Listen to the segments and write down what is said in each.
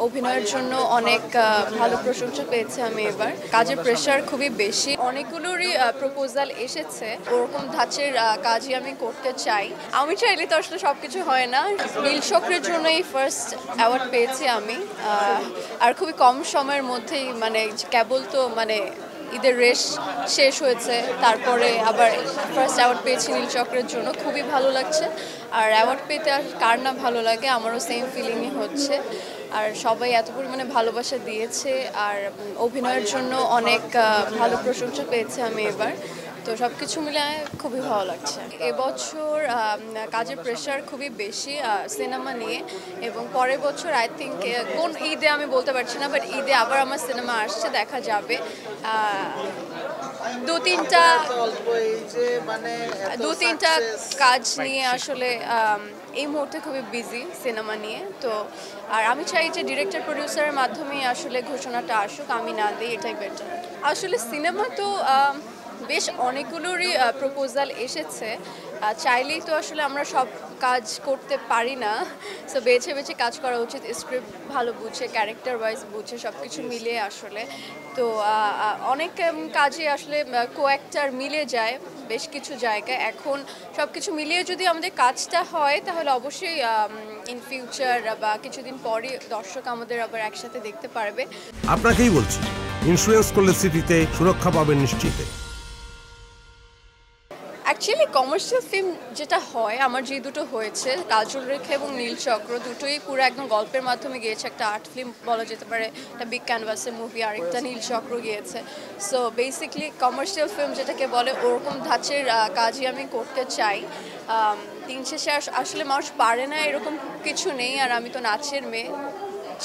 অভিনয়ের জন্য অনেক ভালো প্রশংসা পেয়েছি আমি এবার। কাজের প্রেশার খুবই বেশি, অনেকগুলোরই প্রপোজাল এসেছে, ওরকম ধাঁচের কাজই আমি করতে চাই। আমি চাইলে তো আসলে সবকিছু হয় না। নীল চক্রের জন্য এই ফার্স্ট অ্যাওয়ার্ড পেয়েছি আমি, আর খুবই কম সময়ের মধ্যেই, মানে কেবল তো ঈদের রেশ শেষ হয়েছে, তারপরে আবার ফার্স্ট অ্যাওয়ার্ড পেয়েছি নীল চক্রের জন্য, খুবই ভালো লাগছে। আর অ্যাওয়ার্ড পেতে আর কার না ভালো লাগে, আমারও সেম ফিলিংই হচ্ছে। আর সবাই এত পরিমাণে ভালোবাসা দিয়েছে, আর অভিনয়ের জন্য অনেক ভালো প্রশংসা পেয়েছি আমি এবার। তো সব কিছু মিলে খুবই ভালো লাগছে। এবছর কাজের প্রেশার খুবই বেশি সিনেমা নিয়ে, এবং পরের বছর আই থিঙ্ক কোন ঈদে আমি বলতে পারছি না, বাট ঈদে আবার আমার সিনেমা আসছে, দেখা যাবে। দু তিনটা কাজ নিয়ে আসলে এই মুহূর্তে খুবই বিজি সিনেমা নিয়ে। তো আর আমি চাই যে ডিরেক্টর প্রডিউসারের মাধ্যমেই আসলে ঘোষণাটা আসুক, আমি না দিই, এটাই বেটার। আসলে সিনেমা তো বেশ অনেকগুলোরই প্রপোজাল এসেছে, চাইলেই তো আসলে আমরা সব কাজ করতে পারি না, সো বেছে বেছে কাজ করা উচিত। স্ক্রিপ্ট ভালো বুঝে, ক্যারেক্টার ওয়াইজ বুঝে, সব কিছু মিলিয়ে আসলে। তো অনেক কাজে আসলে কো-অ্যাক্টার মিলে যায় বেশ কিছু জায়গায়। এখন সব কিছু মিলিয়ে যদি আমাদের কাজটা হয়, তাহলে অবশ্যই ইন ফিউচার বা কিছুদিন পরে দর্শক আমাদের আবার একসাথে দেখতে পারবে। আপনাকেই বলছি, ইন্স্যুরেন্স করলে সিটিতে সুরক্ষা পাবেন নিশ্চিত। অ্যাকচুয়ালি কমার্শিয়াল ফিল্ম যেটা হয়, আমার যে দুটো হয়েছে, কাজল রেখা এবং নীল চক্র, দুটোই পুরো একদম গল্পের মাধ্যমে গিয়েছে। একটা আর্ট ফিল্ম বলা যেতে পারে, একটা বিগ ক্যানভাসের মুভি, আর একটা নীল চক্র গিয়েছে। সো বেসিকলি কমার্শিয়াল ফিল্ম যেটাকে বলে, ওরকম ধাঁচের কাজই আমি করতে চাই। দিন শেষে আসলে মানুষ পারে না এরকম কিছু নেই, আর আমি তো নাচের মেয়ে,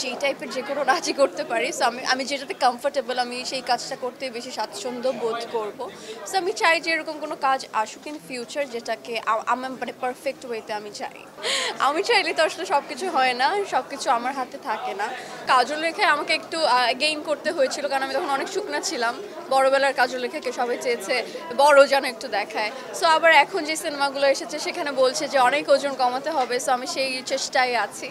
সেই টাইপের যে কোনো নাচই করতে পারি। সো আমি যেটাতে কমফোর্টেবল, আমি সেই কাজটা করতে বেশি স্বাচ্ছন্দ্য বোধ করব। সো আমি চাই যে এরকম কোনো কাজ আসুক ইন ফিউচার, যেটাকে আমার পারফেক্ট ওয়েতে আমি চাই। আমি চাইলে তো আসলে সব কিছু হয় না, সব কিছু আমার হাতে থাকে না। কাজল রেখে আমাকে একটু গেইন করতে হয়েছিল, কারণ আমি তখন অনেক শুকনা ছিলাম। বড়বেলার কাজল রেখাকে সবাই চেয়েছে বড় যেন একটু দেখায়। সো আবার এখন যে সিনেমাগুলো এসেছে, সেখানে বলছে যে অনেক ওজন কমাতে হবে। সো আমি সেই চেষ্টায় আছি।